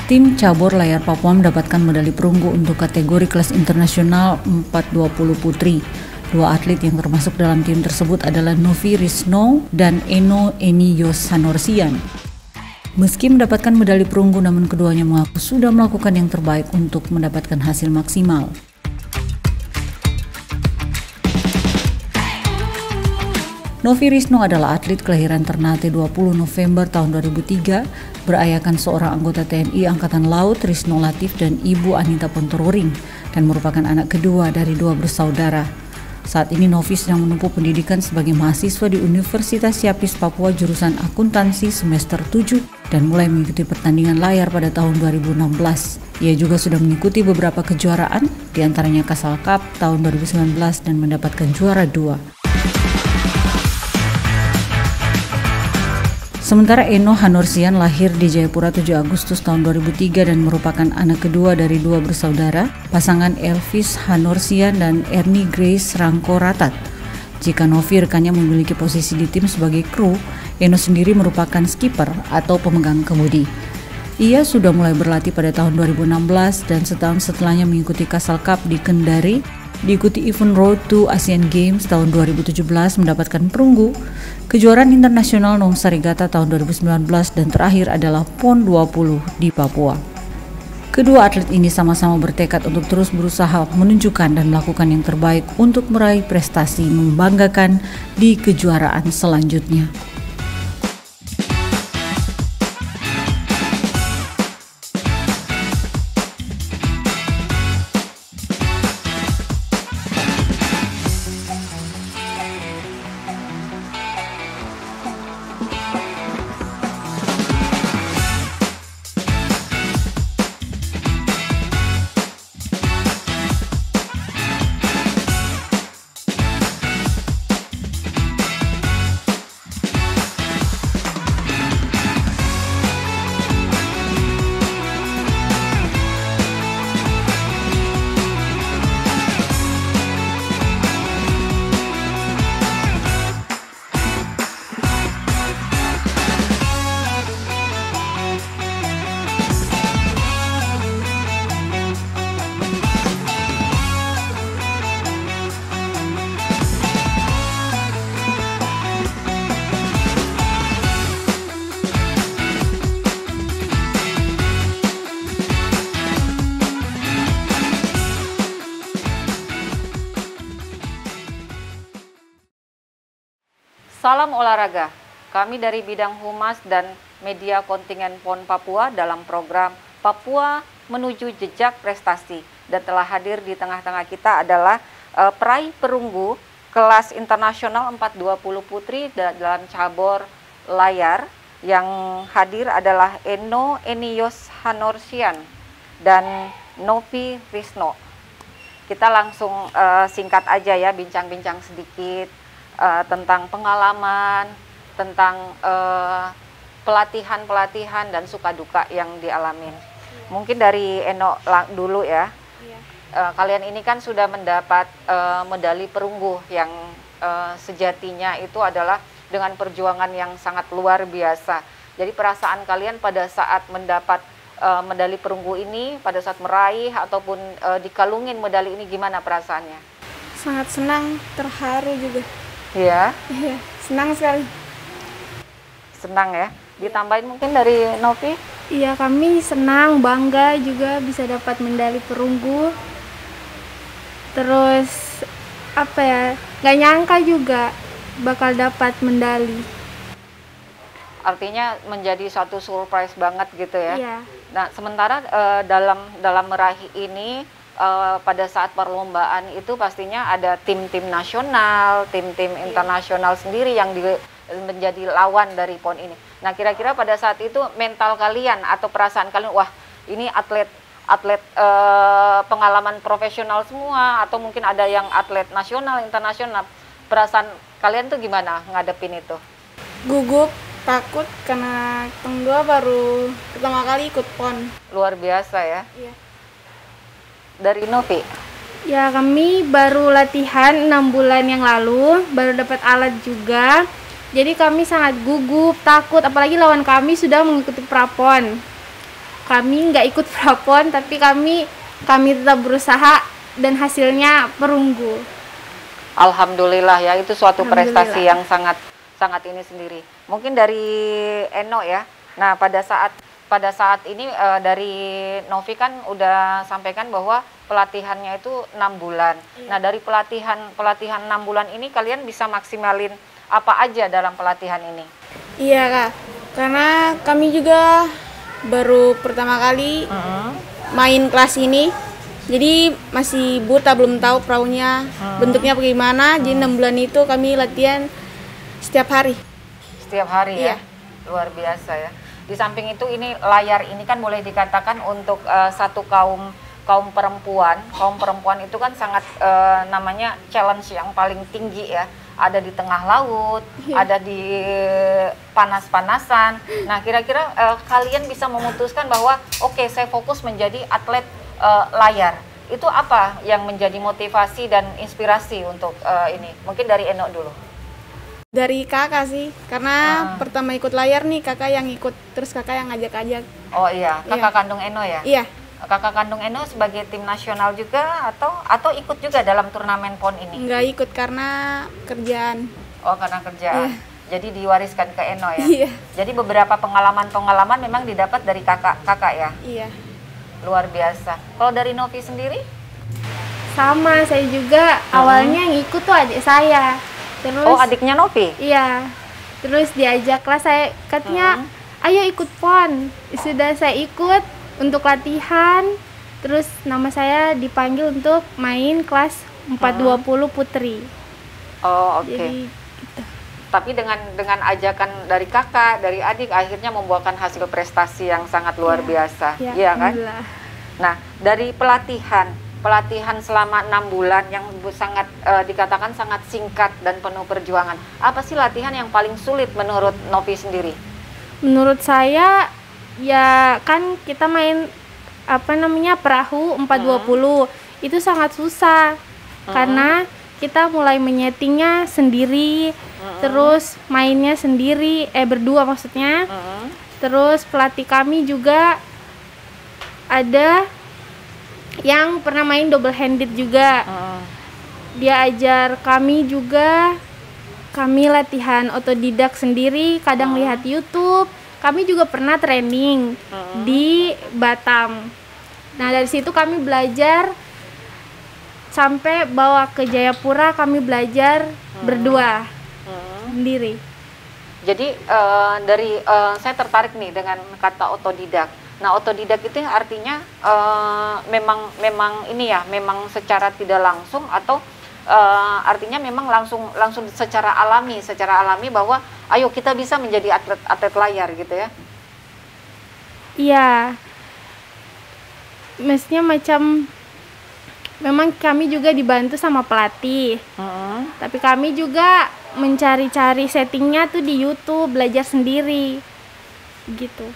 Tim cabur layar Papua mendapatkan medali perunggu untuk kategori kelas internasional 420 putri. Dua atlet yang termasuk dalam tim tersebut adalah Novi Risno dan Eno Eniyos Hanorsian. Meski mendapatkan medali perunggu, namun keduanya mengaku sudah melakukan yang terbaik untuk mendapatkan hasil maksimal. Novi Risno adalah atlet kelahiran Ternate 20 November tahun 2003, berayakan seorang anggota TNI Angkatan Laut Risno Latif dan ibu Anita Pontoruring, dan merupakan anak kedua dari dua bersaudara. Saat ini Novi sedang menempuh pendidikan sebagai mahasiswa di Universitas Siapis Papua jurusan akuntansi semester 7 dan mulai mengikuti pertandingan layar pada tahun 2016. Ia juga sudah mengikuti beberapa kejuaraan, diantaranya Casal Cup tahun 2019 dan mendapatkan juara 2. Sementara Eno Hanorsian lahir di Jayapura 7 Agustus tahun 2003 dan merupakan anak kedua dari dua bersaudara, pasangan Elvis Hanorsian dan Ernie Grace Rangkoratat. Jika Novi rekannya memiliki posisi di tim sebagai kru, Eno sendiri merupakan skipper atau pemegang kemudi. Ia sudah mulai berlatih pada tahun 2016 dan setahun setelahnya mengikuti Casal Cup di Kendari, diikuti event Road to Asian Games tahun 2017 mendapatkan perunggu, kejuaraan internasional Nusa Tenggara tahun 2019 dan terakhir adalah PON 20 di Papua. Kedua atlet ini sama-sama bertekad untuk terus berusaha menunjukkan dan melakukan yang terbaik untuk meraih prestasi membanggakan di kejuaraan selanjutnya. Salam olahraga, kami dari bidang Humas dan Media Kontingen PON Papua dalam program Papua Menuju Jejak Prestasi. Dan telah hadir di tengah-tengah kita adalah peraih perunggu kelas internasional 420 putri dalam cabur layar. Yang hadir adalah Eno Eniyos Hanorsian dan Novi Risno. Kita langsung singkat aja ya, bincang-bincang sedikit tentang pengalaman, tentang pelatihan-pelatihan dan suka duka yang dialamin. Mungkin dari Eno dulu ya. Kalian ini kan sudah mendapat medali perunggu yang sejatinya itu adalah dengan perjuangan yang sangat luar biasa. Jadi perasaan kalian pada saat mendapat medali perunggu ini, pada saat meraih ataupun dikalungin medali ini, gimana perasaannya? Sangat senang, terharu juga. Iya. Iya, senang sekali. Senang ya. Ditambahin mungkin dari Novi? Iya, kami senang, bangga juga bisa dapat medali perunggu. Terus apa ya? Gak nyangka juga bakal dapat medali. Artinya menjadi suatu surprise banget gitu ya. Iya. Nah, sementara dalam meraih ini pada saat perlombaan itu pastinya ada tim-tim nasional, tim-tim internasional sendiri yang menjadi lawan dari PON ini. Nah, kira-kira pada saat itu mental kalian atau perasaan kalian, wah ini atlet pengalaman profesional semua, atau mungkin ada yang atlet nasional, internasional, perasaan kalian tuh gimana ngadepin itu? Gugup, takut karena Teng 2 baru pertama kali ikut PON. Luar biasa ya. Iya. Dari Novi? Ya, kami baru latihan 6 bulan yang lalu, baru dapat alat juga. Jadi kami sangat gugup, takut, apalagi lawan kami sudah mengikuti prapon. kami nggak ikut prapon, tapi kami tetap berusaha dan hasilnya perunggu. Alhamdulillah ya, itu suatu prestasi Alhamdulillah. yang sangat ini sendiri. Mungkin dari Eno ya. Nah, pada saat ini dari Novi kan udah sampaikan bahwa pelatihannya itu 6 bulan. Iya. Nah, dari pelatihan 6 bulan ini kalian bisa maksimalin apa aja dalam pelatihan ini? Iya Kak, karena kami juga baru pertama kali main kelas ini. Jadi masih buta, belum tahu perahunya bentuknya bagaimana. Jadi 6 bulan itu kami latihan setiap hari. Setiap hari ya? Iya. Luar biasa ya. Di samping itu ini layar ini kan boleh dikatakan untuk satu kaum perempuan. Kaum perempuan itu kan sangat namanya challenge yang paling tinggi ya. Ada di tengah laut, ada di panas-panasan. Nah, kira-kira kalian bisa memutuskan bahwa oke, saya fokus menjadi atlet layar. Itu apa yang menjadi motivasi dan inspirasi untuk ini? Mungkin dari Eno dulu. Dari kakak sih, karena pertama ikut layar nih kakak yang ikut, terus kakak yang ngajak-ajak. Oh iya, kakak kandung Eno ya? Iya. Kakak kandung Eno sebagai tim nasional juga atau ikut juga dalam turnamen PON ini? Nggak ikut karena kerjaan. Oh, karena kerjaan. Iya. Jadi diwariskan ke Eno ya? Iya. Jadi beberapa pengalaman memang didapat dari kakak ya? Iya. Luar biasa. Kalau dari Novi sendiri? Sama, saya juga awalnya yang ikut tuh adik saya. Terus Oh, adiknya Novi? iya. Terus diajaklah saya, katanya ayo ikut PON. Sudah saya ikut untuk latihan. Terus nama saya dipanggil untuk main kelas 420 putri. Oh, oke. Jadi Tapi dengan ajakan dari kakak, dari adik, akhirnya membuahkan hasil prestasi yang sangat luar biasa. ya, Iya kan? alhamdulillah. Nah, dari pelatihan selama 6 bulan yang sangat dikatakan sangat singkat dan penuh perjuangan. Apa sih latihan yang paling sulit menurut Novi sendiri? Menurut saya ya kan kita main perahu 420 itu sangat susah karena kita mulai menyetingnya sendiri, terus mainnya sendiri, berdua maksudnya. Terus pelatih kami juga ada yang pernah main double handed juga. Dia ajar kami juga, kami latihan otodidak sendiri, kadang lihat YouTube. Kami juga pernah training di Batam. Nah, dari situ kami belajar sampai bawa ke Jayapura, kami belajar berdua sendiri. Jadi saya tertarik nih dengan kata otodidak. Nah, otodidak itu artinya memang ini ya, memang secara tidak langsung atau artinya memang langsung secara alami bahwa ayo kita bisa menjadi atlet layar gitu ya. Iya. Mestinya macam memang kami juga dibantu sama pelatih. Tapi kami juga mencari-cari settingnya tuh di YouTube, belajar sendiri. Gitu.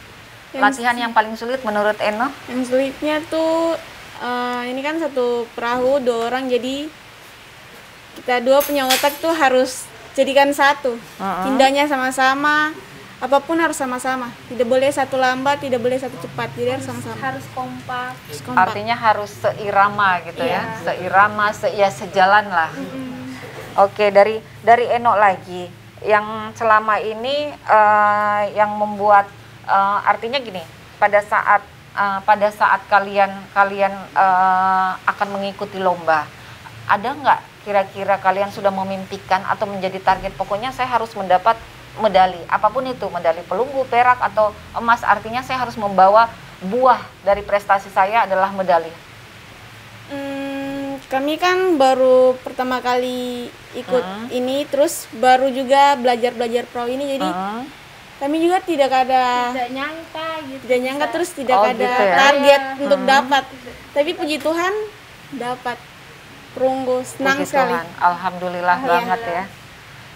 Latihan yang paling sulit menurut Eno? Yang sulitnya tuh ini kan satu perahu 2 orang, jadi kita 2 punya otak tuh harus jadikan satu. Pindahnya sama-sama, apapun harus sama-sama. Tidak boleh satu lambat, tidak boleh satu cepat, jadi harus sama-sama. Harus kompak. Harus kompak. Artinya harus seirama gitu ya, Iya. seirama, sejalan lah. Oke, dari Eno lagi, yang selama ini yang membuat artinya gini, pada saat kalian akan mengikuti lomba, ada nggak kira-kira kalian sudah memimpikan atau menjadi target, pokoknya saya harus mendapat medali, apapun itu, medali perunggu, perak atau emas, artinya saya harus membawa buah dari prestasi saya adalah medali. Kami kan baru pertama kali ikut ini, terus baru juga belajar perahu ini, jadi kami juga tidak ada Tidak nyangka gitu. tidak nyangka, terus tidak Oh, ada gitu ya? target untuk dapat. Tapi puji Tuhan dapat perunggu, senang Puji sekali. Tuhan, alhamdulillah Iya. banget ya.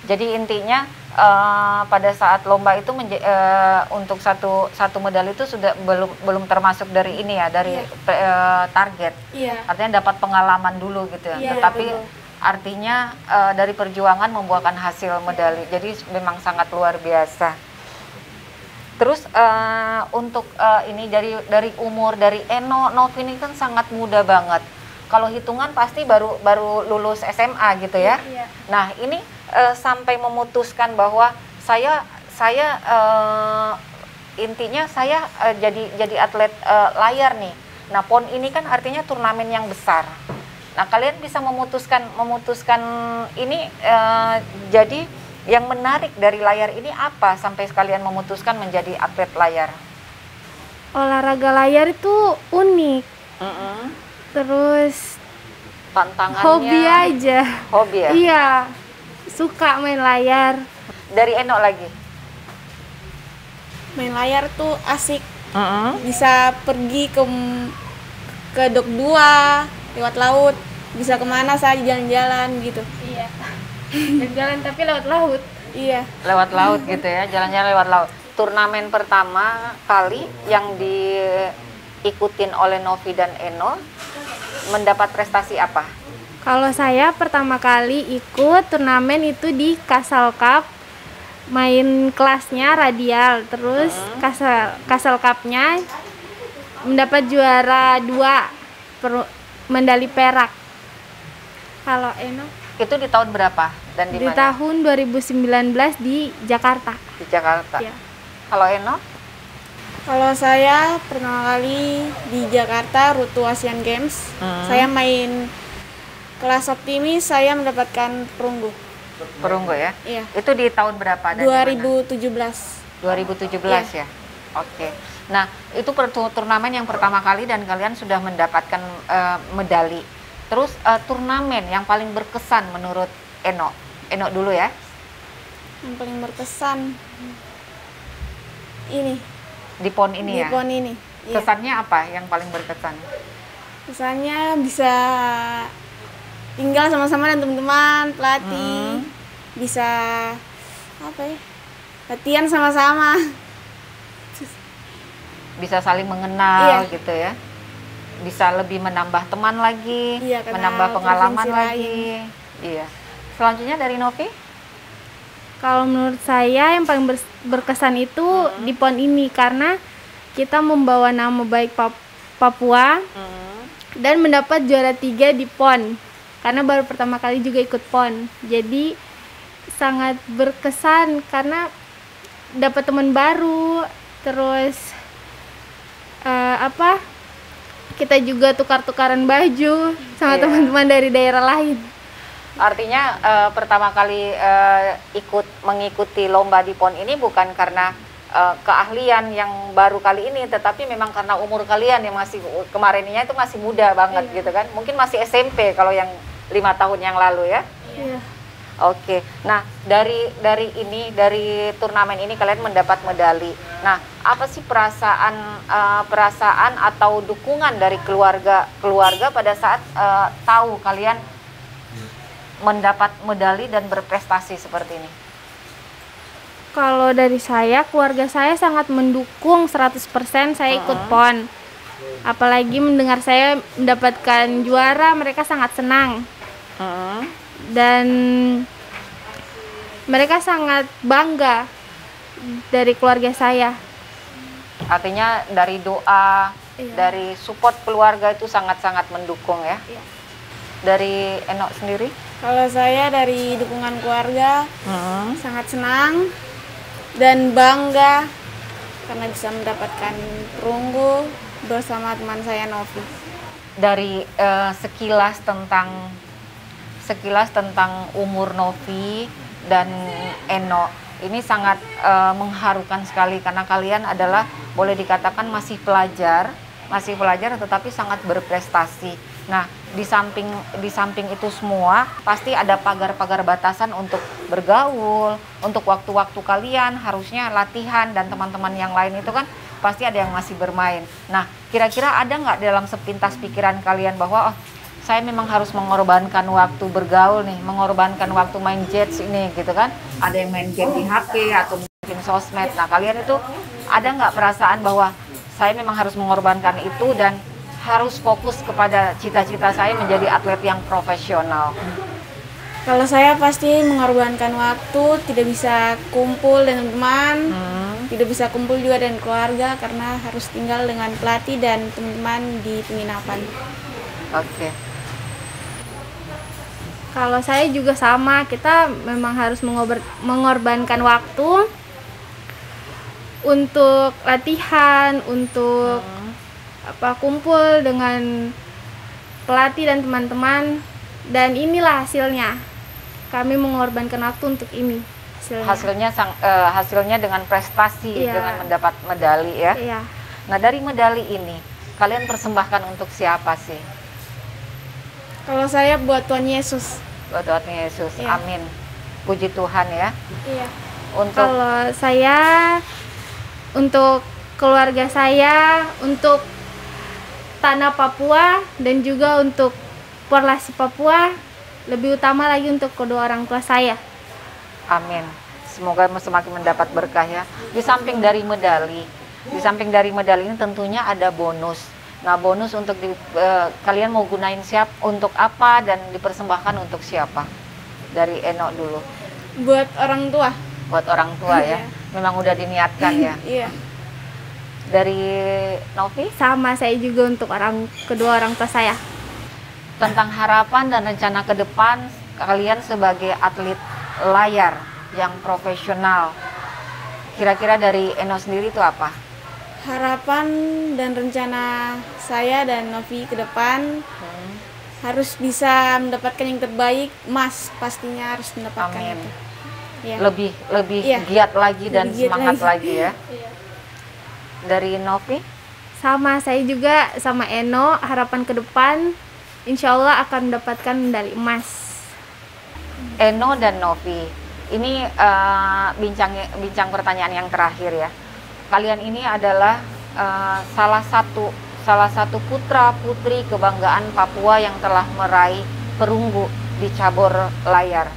Jadi intinya pada saat lomba itu untuk satu medali itu sudah belum termasuk dari ini ya, dari target. Iya. Artinya dapat pengalaman dulu gitu ya. Iya, Tetapi betul. artinya dari perjuangan membuahkan hasil medali. Jadi memang sangat luar biasa. Terus untuk ini dari umur dari Eno, Novi ini kan sangat muda banget. Kalau hitungan pasti baru lulus SMA gitu ya. Iya. Nah ini sampai memutuskan bahwa saya intinya saya jadi atlet layar nih. Nah PON ini kan artinya turnamen yang besar. Nah kalian bisa memutuskan ini jadi yang menarik dari layar ini apa sampai kalian memutuskan menjadi atlet layar? Olahraga layar itu unik. Terus Tantangannya hobi aja. Hobi ya? Iya, suka main layar. Dari Eno lagi? Main layar tuh asik. Bisa pergi ke Dok 2 lewat laut, bisa kemana saja jalan-jalan gitu. Iya. Jalan tapi lewat laut. Iya. Lewat laut gitu ya, jalan-jalan lewat laut. Turnamen pertama kali yang diikutin oleh Novi dan Eno mendapat prestasi apa? Kalau saya pertama kali ikut turnamen itu di Castle Cup, main kelasnya radial, terus Castle Cup-nya mendapat juara 2, medali perak. Kalau Eno? Itu di tahun berapa dan di Di mana? tahun 2019 di Jakarta. Di Jakarta. Ya. Kalau Eno? Kalau saya pertama kali di Jakarta Rutu Asian Games, saya main kelas optimis, saya mendapatkan perunggu. Perunggu ya? Iya. Itu di tahun berapa dan di mana? 2017. 2017 ya? Oke. Nah, itu turnamen yang pertama kali dan kalian sudah mendapatkan medali. Terus turnamen yang paling berkesan menurut Eno? Eno dulu ya? Yang paling berkesan ini Di PON ini di ya? PON ini. Iya. Kesannya apa yang paling berkesan? Kesannya bisa tinggal sama-sama dengan teman-teman, pelatih, bisa apa ya? Latihan sama-sama. Bisa saling mengenal Iya. gitu ya? Bisa lebih menambah teman lagi, Iya, karena menambah pengalaman provinsi lagi. Iya. Selanjutnya dari Novi? Kalau menurut saya yang paling berkesan itu di PON ini karena kita membawa nama baik Papua dan mendapat juara 3 di PON karena baru pertama kali juga ikut PON. Jadi sangat berkesan karena dapat teman baru, terus kita juga tukar-tukaran baju sama Iya. teman-teman dari daerah lain. Artinya pertama kali mengikuti lomba di PON ini bukan karena keahlian yang baru kali ini, tetapi memang karena umur kalian yang masih kemarinnya itu masih muda banget gitu kan, mungkin masih SMP kalau yang 5 tahun yang lalu ya. Iya. Oke, nah dari turnamen ini kalian mendapat medali. Nah, apa sih perasaan atau dukungan dari keluarga pada saat tahu kalian mendapat medali dan berprestasi seperti ini? Kalau dari saya, keluarga saya sangat mendukung 100% saya ikut PON. Apalagi mendengar saya mendapatkan juara, mereka sangat senang. Dan mereka sangat bangga dari keluarga saya. Artinya dari doa, Iya. dari support keluarga itu sangat-sangat mendukung ya. Iya. Dari Eno sendiri? Kalau saya dari dukungan keluarga sangat senang dan bangga karena bisa mendapatkan perunggu bersama teman saya Novi. Dari sekilas tentang umur Novi dan Eno ini sangat mengharukan sekali karena kalian adalah boleh dikatakan masih pelajar tetapi sangat berprestasi. Nah, di samping itu semua pasti ada pagar-pagar batasan untuk bergaul, untuk waktu-waktu kalian harusnya latihan dan teman-teman yang lain itu kan pasti ada yang masih bermain. Nah, kira-kira ada nggak dalam sepintas pikiran kalian bahwa saya memang harus mengorbankan waktu bergaul nih, mengorbankan waktu main Jets ini gitu kan? Ada yang main game di HP atau mungkin sosmed. Nah, kalian itu ada nggak perasaan bahwa saya memang harus mengorbankan itu dan harus fokus kepada cita-cita saya menjadi atlet yang profesional? Kalau saya pasti mengorbankan waktu, tidak bisa kumpul dengan teman, Tidak bisa kumpul juga dengan keluarga karena harus tinggal dengan pelatih dan teman-teman di penginapan. Oke. Kalau saya juga sama, kita memang harus mengorbankan waktu untuk latihan, untuk kumpul dengan pelatih dan teman-teman, dan inilah hasilnya. Kami mengorbankan waktu untuk ini. Hasilnya dengan prestasi, dengan mendapat medali ya. Iya. Nah, dari medali ini kalian persembahkan untuk siapa sih? Kalau saya buat Tuhan Yesus. Buat Tuhan Yesus. Iya. Amin. Puji Tuhan ya. Iya. Kalau saya untuk keluarga saya, untuk tanah Papua, dan juga untuk Porlasi Papua, lebih utama lagi untuk kedua orang tua saya. Amin. Semoga semakin mendapat berkah ya. Di samping dari medali ini tentunya ada bonus. Nah, bonus untuk kalian mau gunain untuk apa dan dipersembahkan untuk siapa? Dari Eno dulu. Buat orang tua. Buat orang tua ya. Memang udah diniatkan ya. Iya. Dari Novi? Sama, saya juga untuk kedua orang tua saya. Tentang harapan dan rencana ke depan kalian sebagai atlet layar yang profesional. Kira-kira dari Eno sendiri itu apa? Harapan dan rencana saya dan Novi ke depan harus bisa mendapatkan yang terbaik, emas pastinya harus mendapatkan. Amin. Itu. Ya. Lebih giat lagi dan semangat lagi ya. Dari Novi? Sama, saya juga sama Eno, harapan ke depan insya Allah akan mendapatkan medali emas. Eno dan Novi, ini bincang pertanyaan yang terakhir ya. Kalian ini adalah salah satu putra putri kebanggaan Papua yang telah meraih perunggu di cabur layar.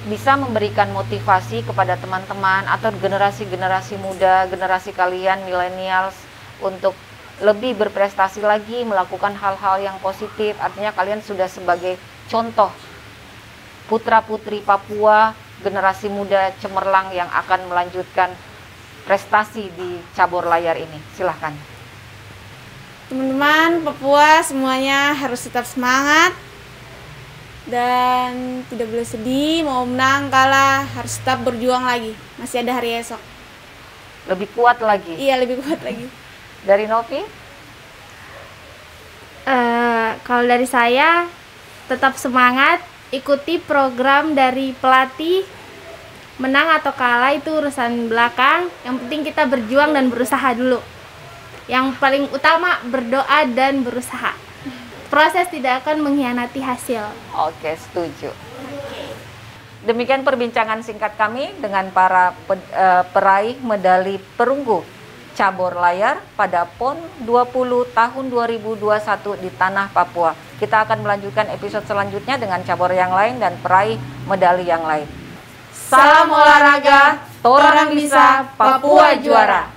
Bisa memberikan motivasi kepada teman-teman atau generasi-generasi muda, generasi kalian millennials untuk lebih berprestasi lagi, melakukan hal-hal yang positif. Artinya kalian sudah sebagai contoh putra-putri Papua, generasi muda cemerlang yang akan melanjutkan prestasi di cabur layar ini. Silahkan. Teman-teman Papua semuanya harus tetap semangat dan tidak boleh sedih, mau menang kalah harus tetap berjuang lagi. Masih ada hari esok. Lebih kuat lagi. Iya, lebih kuat lagi. Dari Novi? Kalau dari saya tetap semangat, ikuti program dari pelatih. Menang atau kalah itu urusan belakang, yang penting kita berjuang dan berusaha dulu. Yang paling utama berdoa dan berusaha. Proses tidak akan mengkhianati hasil. Oke, setuju. Demikian perbincangan singkat kami dengan para peraih medali perunggu cabur layar pada PON 20 tahun 2021 di tanah Papua. Kita akan melanjutkan episode selanjutnya dengan cabur yang lain dan peraih medali yang lain. Salam olahraga, torang bisa, Papua juara.